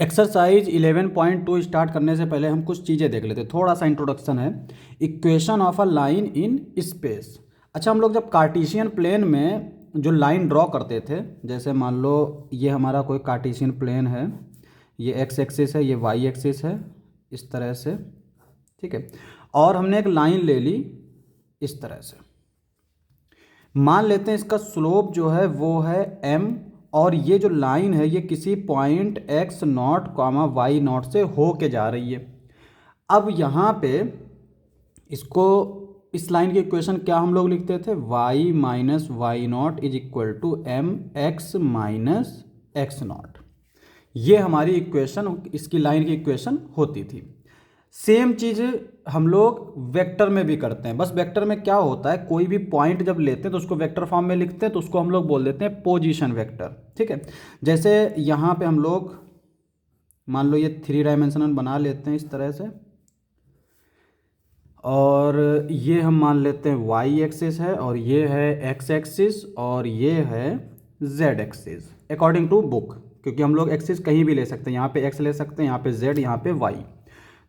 Exercise 11.2 start करने से पहले हम कुछ चीज़ें देख लेते हैं। थोड़ा सा इंट्रोडक्शन है। Equation of a line in space. अच्छा, हम लोग जब कार्टेशियन प्लेन में जो लाइन ड्रॉ करते थे, जैसे मान लो ये हमारा कोई कार्टेशियन प्लेन है, ये एक्स एक्सिस है, ये वाई एक्सिस है, इस तरह से, ठीक है। और हमने एक लाइन ले ली इस तरह से। मान लेते हैं इसका स्लोप जो है वो है m, और ये जो लाइन है ये किसी point x nought comma Y nought से हो के जा रही है। अब यहाँ पे इसको, इस लाइन की इक्वेशन क्या हम लोग लिखते थे, y minus Y nought is equal to M X minus X nought. ये हमारी इक्वेशन, इसकी लाइन की इक्वेशन होती थी। सेम चीज़ हम लोग वेक्टर में भी करते हैं। बस वेक्टर में क्या होता है, कोई भी पॉइंट जब लेते हैं तो उसको वेक्टर फॉर्म में लिखते हैं, तो उसको हम लोग बोल देते हैं पोजीशन वेक्टर, ठीक है। जैसे यहाँ पे हम लोग मान लो ये 3 डायमेंशनल बना लेते हैं इस तरह से, और ये हम मान लेते हैं वाई एक्सिस है, और ये है एक्स एक्सिस, और ये है Z axis according to book, क्योंकि हम लोग एक्सिस कहीं भी ले सकते हैं। यहाँ पे एक्स ले सकते हैं, यहाँ पे जेड, यहाँ पे वाई।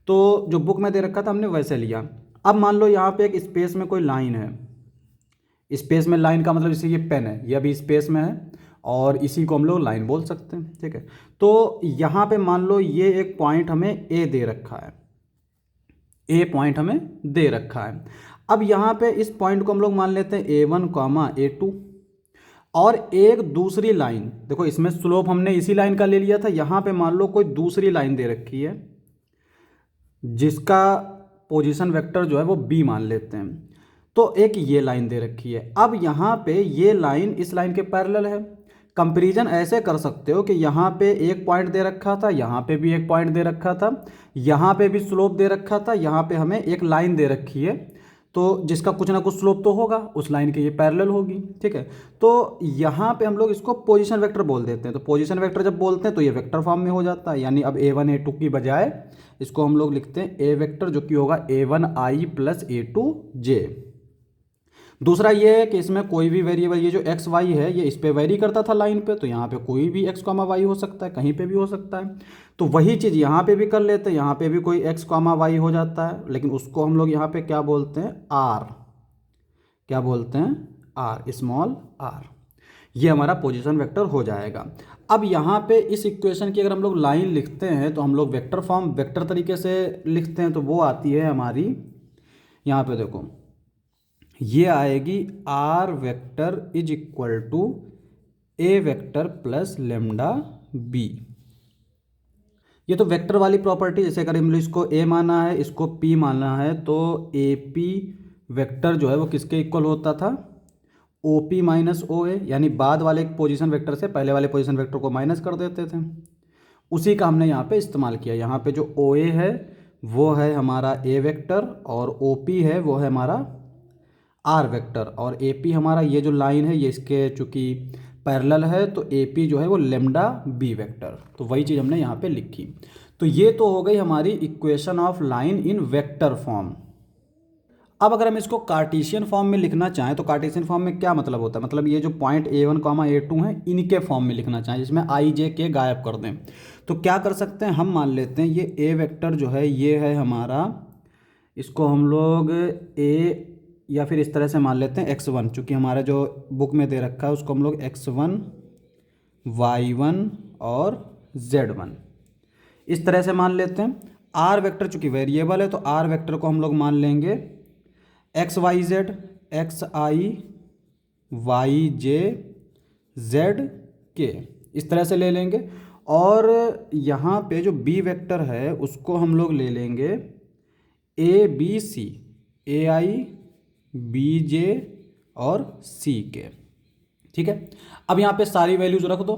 तो जो बुक में दे रखा था हमने वैसे लिया। अब मान लो यहाँ पे एक स्पेस में कोई लाइन है। स्पेस में लाइन का मतलब जैसे ये पेन है, ये अभी स्पेस में है, और इसी को हम लोग लाइन बोल सकते हैं, ठीक है। तो यहाँ पे मान लो ये एक पॉइंट हमें ए दे रखा है, ए पॉइंट हमें दे रखा है। अब यहाँ पे इस पॉइंट को हम लोग मान लेते हैं A1 कॉमा A2, और एक दूसरी लाइन, देखो इसमें स्लोप हमने इसी लाइन का ले लिया था। यहाँ पे मान लो कोई दूसरी लाइन दे रखी है जिसका पोजीशन वेक्टर जो है वो बी मान लेते हैं। तो एक ये लाइन दे रखी है। अब यहाँ पे ये लाइन इस लाइन के पैरेलल है। कंपैरिजन ऐसे कर सकते हो कि यहाँ पे एक पॉइंट दे रखा था, यहाँ पे भी एक पॉइंट दे रखा था, यहाँ पे भी स्लोप दे रखा था, यहाँ पे हमें एक लाइन दे रखी है, तो जिसका कुछ ना कुछ स्लोप तो होगा, उस लाइन के ये पैरेलल होगी, ठीक है। तो यहाँ पे हम लोग इसको पोजीशन वेक्टर बोल देते हैं। तो पोजीशन वेक्टर जब बोलते हैं तो ये वेक्टर फॉर्म में हो जाता है, यानी अब A1 A2 की बजाय इसको हम लोग लिखते हैं ए वेक्टर, जो कि होगा A1I प्लस A2J। दूसरा ये है कि इसमें कोई भी वेरिएबल, ये जो एक्स वाई है ये इस पे वेरी करता था लाइन पे, तो यहाँ पे कोई भी एक्स कॉमा वाई हो सकता है, कहीं पे भी हो सकता है। तो वही चीज़ यहाँ पे भी कर लेते हैं, यहाँ पे भी कोई एक्स कॉमा वाई हो जाता है, लेकिन उसको हम लोग यहाँ पे क्या बोलते हैं, आर। क्या बोलते हैं, आर, स्मॉल आर। ये हमारा पोजीशन वेक्टर हो जाएगा। अब यहाँ पे इस इक्वेशन की अगर हम लोग लाइन लिखते हैं तो हम लोग वेक्टर फॉर्म, वेक्टर तरीके से लिखते हैं, तो वो आती है हमारी, यहाँ पे देखो ये आएगी R vector is equal to A vector plus lambda B. ये तो वेक्टर वाली प्रॉपर्टी, जैसे अगर हम लोग इसको ए माना है, इसको पी माना है, तो ए पी वेक्टर जो है वो किसके इक्वल होता था, O P minus O A, यानी बाद वाले पोजीशन वेक्टर से पहले वाले पोजीशन वेक्टर को माइनस कर देते थे। उसी का हमने यहाँ पे इस्तेमाल किया। यहाँ पे जो ओ ए है वो है हमारा ए वेक्टर, और ओ पी है वो है हमारा आर वेक्टर, और ए पी हमारा ये जो लाइन है ये इसके चूँकि पैरेलल है, तो ए पी जो है वो लेमडा बी वेक्टर। तो वही चीज़ हमने यहाँ पे लिखी। तो ये तो हो गई हमारी equation of line in vector form. अब अगर हम इसको कार्टेशियन फॉर्म में लिखना चाहें तो कार्टेशियन फॉर्म में क्या मतलब होता है, मतलब ये जो पॉइंट A1 कॉमा A2 हैं इनके फॉर्म में लिखना चाहें, जिसमें I J K गायब कर दें, तो क्या कर सकते हैं, हम मान लेते हैं ये A वेक्टर जो है ये है हमारा, इसको हम लोग A, या फिर इस तरह से मान लेते हैं x1, चूँकि हमारा जो बुक में दे रखा है उसको हम लोग x1 y1 और z1 इस तरह से मान लेते हैं। आर वेक्टर चूँकि वेरिएबल है तो आर वेक्टर को हम लोग मान लेंगे एक्स वाई जेड, एक्स आई वाई जे जेड के, इस तरह से ले लेंगे। और यहाँ पे जो बी वेक्टर है उसको हम लोग ले लेंगे A B C, A I B J और सी के, ठीक है। अब यहाँ पे सारी वैल्यूज रख दो,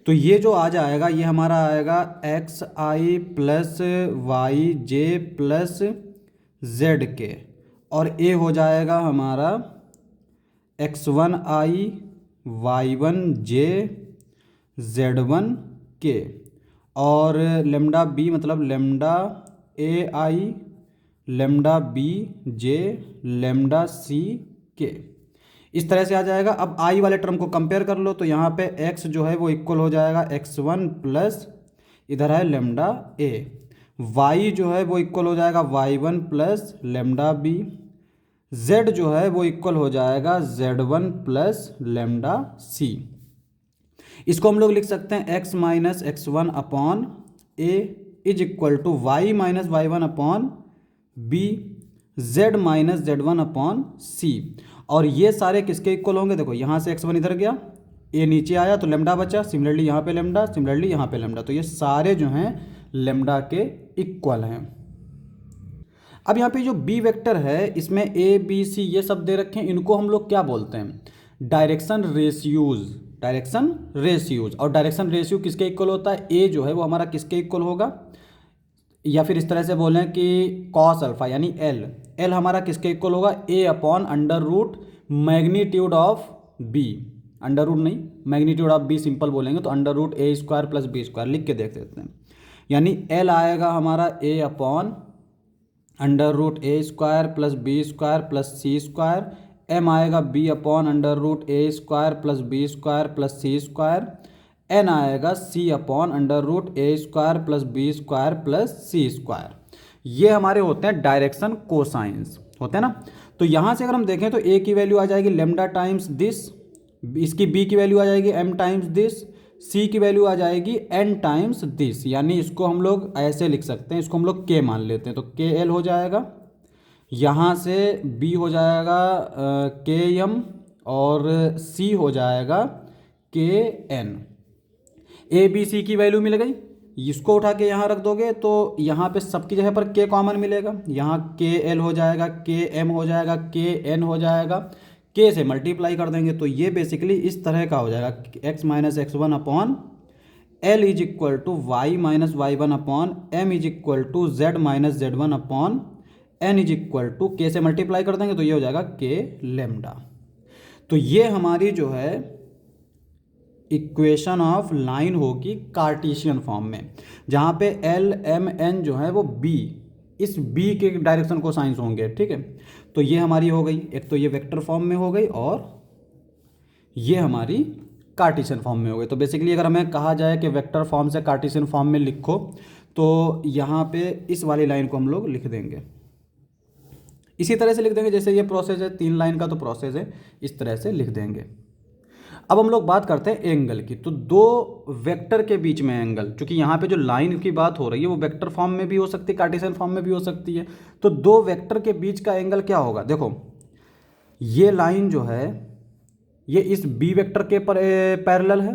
तो ये जो आ जाएगा ये हमारा आएगा एक्स आई प्लस वाई जे प्लस जेड के, और ए हो जाएगा हमारा x1 आई y1 जे z1 के, और लेमडा बी मतलब lambda A I lambda B J lambda C K, इस तरह से आ जाएगा। अब आई वाले टर्म को कंपेयर कर लो, तो यहाँ पे x जो है वो इक्वल हो जाएगा x1 प्लस इधर है लेमडा ए, वाई जो है वो इक्वल हो जाएगा y1 plus lambda B, z जो है वो इक्वल हो जाएगा z1 प्लस लेमडा सी। इसको हम लोग लिख सकते हैं x minus X one upon A is equal to Y minus Y one upon B, z minus Z one upon C. और ये सारे किसके इक्वल होंगे, देखो यहाँ से x1 इधर गया, ए नीचे आया तो लेमडा बचा, सिमिलरली यहाँ पे लेमडा, सिमिलरली यहाँ पे लेमडा, तो ये सारे जो हैं लेमडा के इक्वल हैं। अब यहाँ पे जो बी वेक्टर है इसमें ए बी सी ये सब दे रखे हैं, इनको हम लोग क्या बोलते हैं, डायरेक्शन रेशियोज, डायरेक्शन रेशियोज। और डायरेक्शन रेशियो किसके इक्वल होता है, ए जो है वो हमारा किसके इक्वल होगा, या फिर इस तरह से बोलें कि कॉस अल्फा यानी एल, एल हमारा किसके इक्वल होगा, A upon under root magnitude of B, under root नहीं मैग्नीट्यूड ऑफ बी सिंपल बोलेंगे तो under root A square plus B square लिख के देख सकते हैं। यानी एल आएगा हमारा A upon under root A square plus B square plus C square, M आएगा B upon under root A square plus B square plus C square, N आएगा C upon under root A square plus B square plus C square. ये हमारे होते हैं direction cosines होते हैं ना। तो यहाँ से अगर हम देखें तो ए की वैल्यू आ जाएगी लेमडा टाइम्स दिस, इसकी बी की वैल्यू आ जाएगी एम टाइम्स दिस, सी की वैल्यू आ जाएगी एन टाइम्स दिस। यानी इसको हम लोग ऐसे लिख सकते हैं, इसको हम लोग के मान लेते हैं तो के एल हो जाएगा, यहाँ से बी हो जाएगा के एम और सी हो जाएगा के एन। ए बी सी की वैल्यू मिल गई, इसको उठा के यहाँ रख दोगे तो यहाँ पे सबकी जगह पर के कॉमन मिलेगा, यहाँ के एल हो जाएगा, के एम हो जाएगा, के एन हो जाएगा, के से मल्टीप्लाई कर देंगे तो ये बेसिकली इस तरह का हो जाएगा, X minus X one upon L is equal to Y minus Y one upon M is equal to Z minus Z one upon N is equal to K से मल्टीप्लाई कर देंगे तो ये हो जाएगा के लेमडा। तो ये हमारी जो है इक्वेशन ऑफ लाइन होगी कार्टेशियन फॉर्म में, जहाँ पे एल एम एन जो है वो बी, इस बी के डायरेक्शन को साइंस होंगे, ठीक है। तो ये हमारी हो गई, एक तो ये वेक्टर फॉर्म में हो गई और ये हमारी कार्टेशियन फॉर्म में हो गई। तो बेसिकली अगर हमें कहा जाए कि वेक्टर फॉर्म से कार्टेशियन फॉर्म में लिखो तो यहाँ पे इस वाली लाइन को हम लोग लिख देंगे, इसी तरह से लिख देंगे जैसे ये प्रोसेस है, 3 लाइन का तो प्रोसेस है, इस तरह से लिख देंगे। अब हम लोग बात करते हैं एंगल की। तो दो वेक्टर के बीच में एंगल, क्योंकि यहाँ पे जो लाइन की बात हो रही है वो वेक्टर फॉर्म में भी हो सकती है, कार्टेशियन फॉर्म में भी हो सकती है। तो दो वेक्टर के बीच का एंगल क्या होगा, देखो ये लाइन जो है ये इस बी वेक्टर के पैरेलल है,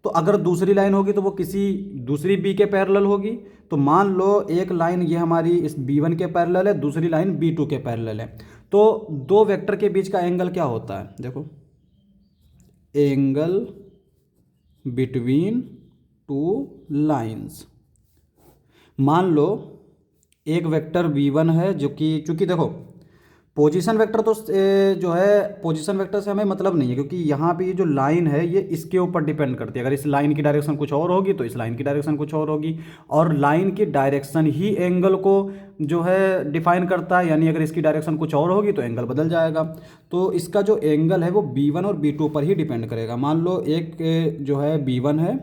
तो अगर दूसरी लाइन होगी तो वो किसी दूसरी बी के पैरेलल होगी। तो मान लो एक लाइन ये हमारी इस B1 के पैरेलल है, दूसरी लाइन B2 के पैरेलल है, तो दो वेक्टर के बीच का एंगल क्या होता है, देखो एंगल बिटवीन टू लाइंस। मान लो एक वेक्टर V1 है जो कि, चूंकि देखो पोजीशन वेक्टर तो जो है पोजीशन वेक्टर से हमें मतलब नहीं है, क्योंकि यहाँ पे ये जो लाइन है ये इसके ऊपर डिपेंड करती है। अगर इस लाइन की डायरेक्शन कुछ और होगी तो इस लाइन की डायरेक्शन कुछ और होगी, और लाइन की डायरेक्शन ही एंगल को जो है डिफाइन करता है। यानी अगर इसकी डायरेक्शन कुछ और होगी तो एंगल बदल जाएगा। तो इसका जो एंगल है वो B1 और B2 पर ही डिपेंड करेगा। मान लो एक जो है B1 है,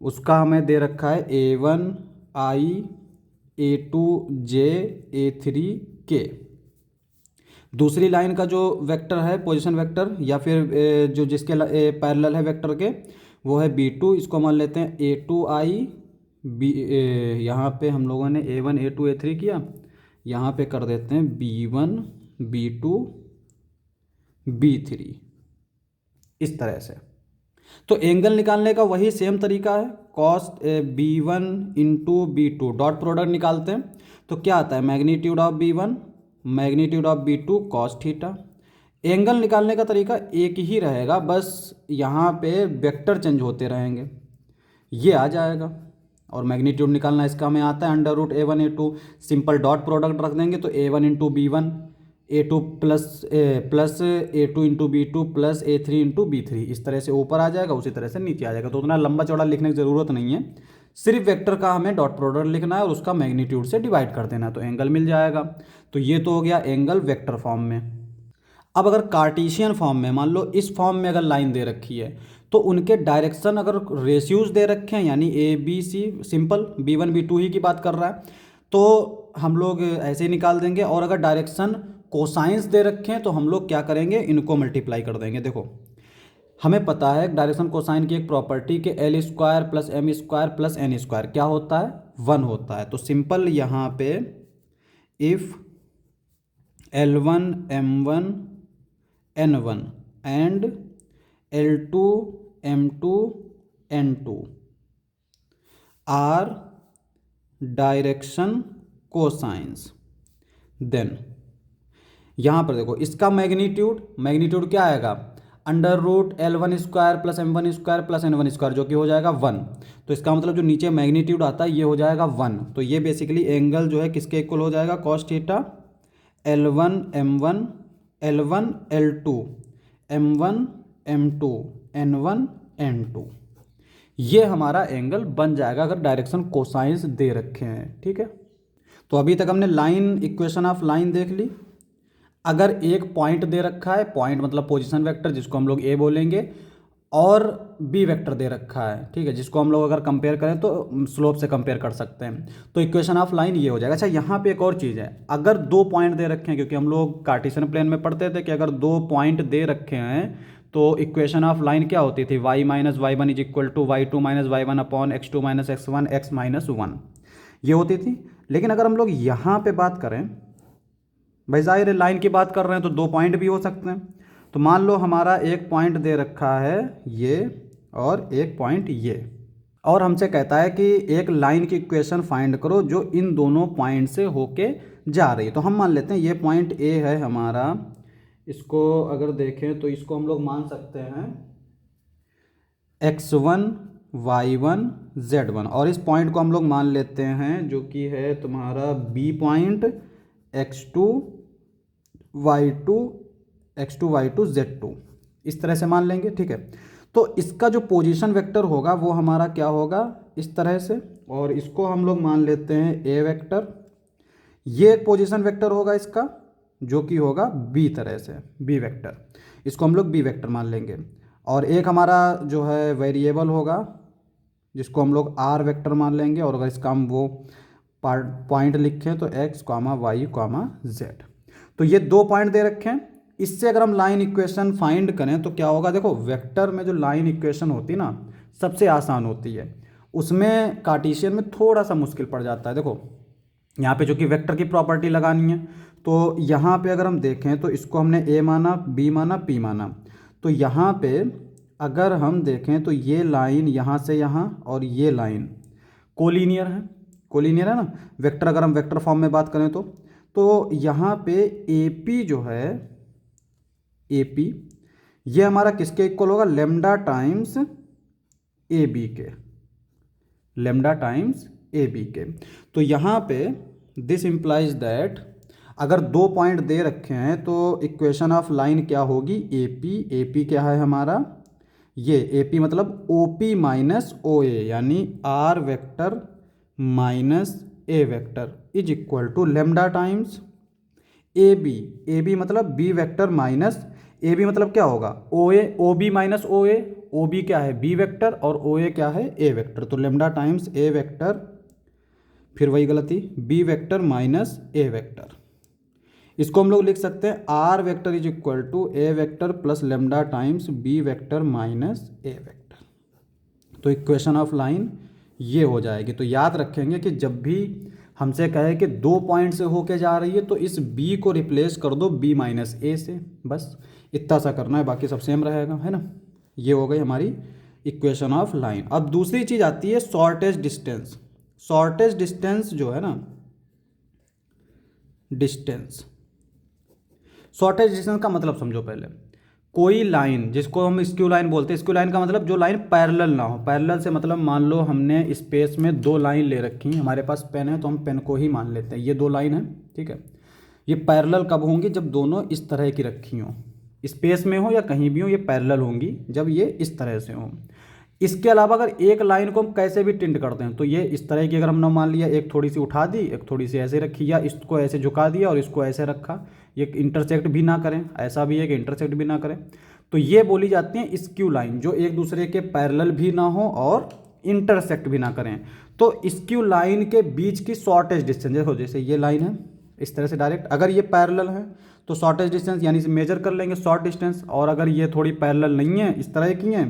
उसका हमें दे रखा है A1I A2J A3K। दूसरी लाइन का जो वेक्टर है पोजीशन वेक्टर या फिर जो जिसके पैरेलल है वेक्टर के वो है B2, इसको मान लेते हैं A2I B। यहाँ पे हम लोगों ने A1 A2 A3 किया, यहाँ पे कर देते हैं B1 B2 B3, इस तरह से। तो एंगल निकालने का वही सेम तरीका है, cos B1 into B2 dot product निकालते हैं तो क्या आता है magnitude of B1 magnitude of B2 cos theta. Angle निकालने का तरीका एक ही रहेगा, बस यहाँ पे वेक्टर चेंज होते रहेंगे, ये आ जाएगा। और मैग्नीट्यूड निकालना इसका हमें आता है under root A1 A2, simple dot product रख देंगे तो A1 into B1 A2 plus A2 into B2 plus A3 into B3, इस तरह से ऊपर आ जाएगा, उसी तरह से नीचे आ जाएगा। तो उतना लंबा चौड़ा लिखने की ज़रूरत नहीं है, सिर्फ वेक्टर का हमें डॉट प्रोडक्ट लिखना है और उसका मैग्नीट्यूड से डिवाइड कर देना है तो एंगल मिल जाएगा। तो ये तो हो गया एंगल वेक्टर फॉर्म में। अब अगर कार्टेशियन फॉर्म में मान लो इस फॉर्म में अगर लाइन दे रखी है तो उनके डायरेक्शन अगर रेशियोज दे रखे हैं, यानी A B C, simple B1 B2 ही की बात कर रहा है, तो हम लोग ऐसे ही निकाल देंगे। और अगर डायरेक्शन कोसाइंस दे रखे हैं तो हम लोग क्या करेंगे, इनको मल्टीप्लाई कर देंगे। देखो हमें पता है डायरेक्शन कोसाइन की एक प्रॉपर्टी के L square plus M square plus N square क्या होता है, 1 होता है। तो सिंपल यहाँ पे if L1 M1 N1 and L2 M2 N2 are direction cosines, then यहाँ पर देखो इसका मैग्नीट्यूड क्या आएगा, under root L1 square plus M1 square plus N1 square, जो कि हो जाएगा 1। तो इसका मतलब जो नीचे मैग्नीट्यूड आता है ये हो जाएगा 1। तो ये बेसिकली एंगल जो है किसके इक्वल हो जाएगा, cos theta L1 M1 L1 L2 M1 M2 N1 N2, ये हमारा एंगल बन जाएगा अगर डायरेक्शन कोसाइंस दे रखे हैं। ठीक है, तो अभी तक हमने लाइन, इक्वेशन ऑफ लाइन देख ली। अगर एक पॉइंट दे रखा है, पॉइंट मतलब पोजीशन वेक्टर जिसको हम लोग ए बोलेंगे, और बी वेक्टर दे रखा है, ठीक है, जिसको हम लोग अगर कंपेयर करें तो स्लोप से कंपेयर कर सकते हैं, तो इक्वेशन ऑफ लाइन ये हो जाएगा। अच्छा यहाँ पे एक और चीज़ है, अगर 2 पॉइंट दे रखे हैं, क्योंकि हम लोग कार्टेशियन प्लेन में पढ़ते थे कि अगर 2 पॉइंट दे रखे हैं तो इक्वेशन ऑफ लाइन क्या होती थी, y minus Y one is equal to y2 minus Y one upon x2 minus x1 x minus 1, ये होती थी। लेकिन अगर हम लोग यहाँ पे बात करें, भाई जाहिर है लाइन की बात कर रहे हैं तो 2 पॉइंट भी हो सकते हैं। तो मान लो हमारा एक पॉइंट दे रखा है ये, और एक पॉइंट ये, और हमसे कहता है कि एक लाइन की इक्वेशन फाइंड करो जो इन दोनों पॉइंट से होके जा रही है। तो हम मान लेते हैं ये पॉइंट ए है हमारा, इसको अगर देखें तो इसको हम लोग मान सकते हैं x1 y1 z1, और इस पॉइंट को हम लोग मान लेते हैं जो कि है तुम्हारा B point x2 y2 z2, इस तरह से मान लेंगे। ठीक है, तो इसका जो पोजीशन वेक्टर होगा वो हमारा क्या होगा, इस तरह से, और इसको हम लोग मान लेते हैं ए वेक्टर। ये एक पोजीशन वेक्टर होगा इसका, जो कि होगा बी तरह से, बी वेक्टर, इसको हम लोग बी वेक्टर मान लेंगे। और एक हमारा जो है वेरिएबल होगा जिसको हम लोग आर वेक्टर मान लेंगे, और अगर इसका हम वो पॉइंट लिखें तो x, y, z। तो ये 2 पॉइंट दे रखे हैं, इससे अगर हम लाइन इक्वेशन फाइंड करें तो क्या होगा, देखो वेक्टर में जो लाइन इक्वेशन होती है ना सबसे आसान होती है, उसमें कार्टेशियन में थोड़ा सा मुश्किल पड़ जाता है। देखो यहाँ पे जो कि वेक्टर की प्रॉपर्टी लगानी है, तो यहाँ पे अगर हम देखें तो इसको हमने ए माना, बी माना, पी माना, तो यहाँ पे अगर हम देखें तो ये लाइन यहाँ से यहाँ और ये लाइन कोलिनियर है ना वेक्टर, अगर हम वेक्टर फॉर्म में बात करें तो यहाँ पे ए पी जो है, ए पी ये हमारा किसके इक्वल होगा, लेमडा टाइम्स ए बी के, लेमडा टाइम्स ए बी के। तो यहाँ पे दिस इम्प्लाइज दैट अगर 2 पॉइंट दे रखे हैं तो इक्वेशन ऑफ लाइन क्या होगी, ए पी क्या है हमारा, ये ए पी मतलब O P minus O A, यानी R vector minus A vector is equal to lambda times A B मतलब B vector minus A B मतलब क्या होगा, O B minus O B क्या है बी वेक्टर और O A क्या है ए वेक्टर। तो लेमडा टाइम्स ए वेक्टर, फिर वही गलती, B vector minus A vector, इसको हम लोग लिख सकते हैं R vector is equal to A vector plus lambda times B vector minus A vector. तो इक्वेशन ऑफ लाइन ये हो जाएगी। तो याद रखेंगे कि जब भी हमसे कहे कि 2 पॉइंट से होके जा रही है तो इस बी को रिप्लेस कर दो बी माइनस ए से, बस इतना सा करना है, बाकी सब सेम रहेगा, है ना। ये हो गई हमारी इक्वेशन ऑफ लाइन। अब दूसरी चीज़ आती है शॉर्टेज डिस्टेंस। शॉर्टेज डिस्टेंस जो है ना, शॉर्टेज डिस्टेंस का मतलब समझो पहले, कोई लाइन जिसको हम स्क्यू लाइन बोलते हैं, स्क्यू लाइन का मतलब जो लाइन पैरेलल ना हो। पैरेलल से मतलब मान लो हमने स्पेस में 2 लाइन ले रखी हैं, हमारे पास पेन है तो हम पेन को ही मान लेते हैं, ये 2 लाइन है, ठीक है। ये पैरेलल कब होंगी, जब दोनों इस तरह की रखी हों, स्पेस में हो या कहीं भी हो, ये पैरेलल होंगी जब ये इस तरह से हों। इसके अलावा अगर एक लाइन को हम कैसे भी टिंट करते हैं तो ये इस तरह की, अगर हमने मान लिया एक थोड़ी सी उठा दी, एक थोड़ी सी ऐसे रखी, या इसको ऐसे झुका दिया और इसको ऐसे रखा, ये इंटरसेक्ट भी ना करें, ऐसा भी है कि इंटरसेक्ट भी ना करें। तो ये बोली जाती है स्क्यू लाइन, जो एक दूसरे के पैरेलल भी ना हो और इंटरसेक्ट भी ना करें। तो स्क्यू लाइन के बीच की शॉर्टेज डिस्टेंस, देखो जैसे ये लाइन है इस तरह से डायरेक्ट, अगर ये पैरेलल है तो शॉर्टेज डिस्टेंस यानी से मेजर कर लेंगे शॉर्ट डिस्टेंस, और अगर ये थोड़ी पैरेलल नहीं है इस तरह की है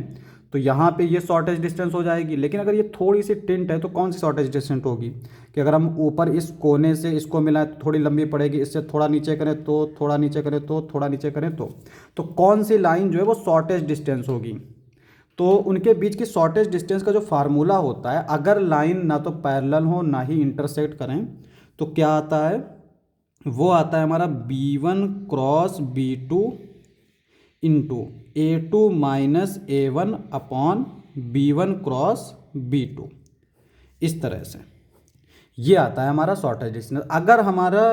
तो यहाँ पे ये शॉर्टेज डिस्टेंस हो जाएगी। लेकिन अगर ये थोड़ी सी टिंट है तो कौन सी शॉर्टेज डिस्टेंस होगी कि अगर हम ऊपर इस कोने से इसको मिलाएं तो थोड़ी लंबी पड़ेगी, इससे थोड़ा नीचे करें तो, थोड़ा नीचे करें तो, थोड़ा नीचे करें तो कौन सी लाइन जो है वो शॉर्टेज डिस्टेंस होगी। तो उनके बीच की शॉर्टेज डिस्टेंस का जो फार्मूला होता है, अगर लाइन ना तो पैरेलल हो ना ही इंटरसेक्ट करें तो क्या आता है, वो आता है हमारा B1 cross B2 into A2 minus A1 upon B1 cross B2, इस तरह से ये आता है हमारा शॉर्टेज डिस्टेंस। अगर हमारा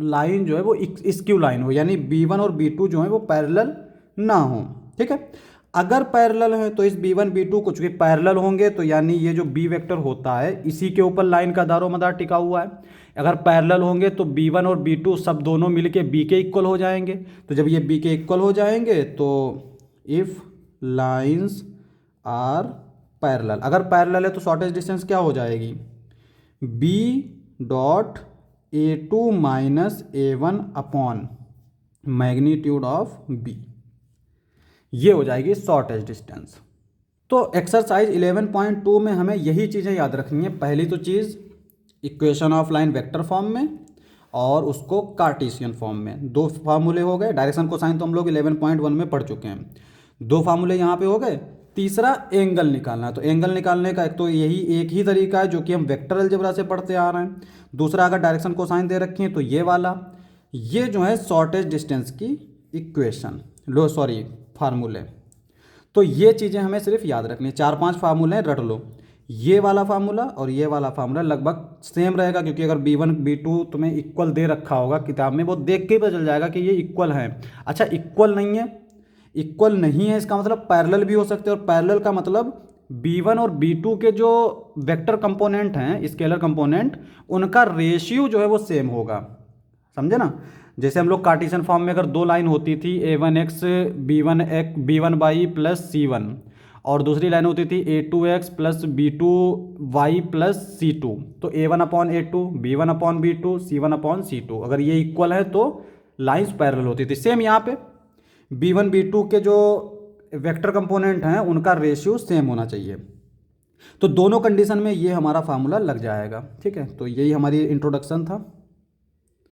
लाइन जो है वो स्क्यू लाइन हो, यानी B1 और B2 जो है वो पैरेलल ना हो, ठीक है। अगर पैरेलल है तो इस B1 B2 कुछ भी पैरेलल होंगे तो यानी ये जो B वेक्टर होता है इसी के ऊपर लाइन का दारोमदार टिका हुआ है। अगर पैरेलल होंगे तो B1 और B2 सब दोनों मिलके B के इक्वल हो जाएंगे। तो जब ये B के इक्वल हो जाएंगे तो इफ़ लाइंस आर पैरेलल, अगर पैरेलल है तो शॉर्टेज डिस्टेंस क्या हो जाएगी, B dot A2 minus A1 upon magnitude of B, ये हो जाएगी शॉर्टेज डिस्टेंस। तो एक्सरसाइज 11.2 में हमें यही चीज़ें याद रखनी है। पहली तो चीज़ equation of line vector form में और उसको कार्टेशियन फॉर्म में। दो फार्मूले हो गए, डायरेक्शन कोसाइन तो हम लोग 11.1 में पढ़ चुके हैं, दो फार्मूले यहाँ पे हो गए। तीसरा एंगल निकालना है, तो एंगल निकालने का एक तो यही एक ही तरीका है जो कि हम वेक्टर अलजेब्रा से पढ़ते आ रहे हैं। दूसरा अगर डायरेक्शन कोसाइन दे रखी है तो ये वाला, ये जो है शॉर्टेज डिस्टेंस की इक्वेशन, फार्मूले। तो ये चीज़ें हमें सिर्फ याद रखनी है, 4-5 फार्मूले रट लो। ये वाला फार्मूला और ये वाला फार्मूला लगभग सेम रहेगा, क्योंकि अगर B1 B2 तुम्हें इक्वल दे रखा होगा किताब में, वो देख के ही पता चल जाएगा कि ये इक्वल है। अच्छा इक्वल नहीं है, इक्वल नहीं है इसका मतलब पैरेलल भी हो सकते हैं, और पैरेलल का मतलब B1 और B2 के जो वेक्टर कंपोनेंट हैं, स्केलर कंपोनेंट, उनका रेशियो जो है वो सेम होगा, समझे ना। जैसे हम लोग कार्टेशियन फॉर्म में अगर दो लाइन होती थी A1x B1 by plus C1, और दूसरी लाइन होती थी A2x plus B2y plus C2, तो A1 upon A2 B1 upon B2 C1 upon C2, अगर ये इक्वल है तो लाइंस पैरेलल होती थी। सेम यहाँ पे B1 B2 के जो वेक्टर कंपोनेंट हैं उनका रेशियो सेम होना चाहिए। तो दोनों कंडीशन में ये हमारा फार्मूला लग जाएगा, ठीक है। तो यही हमारी इंट्रोडक्शन था।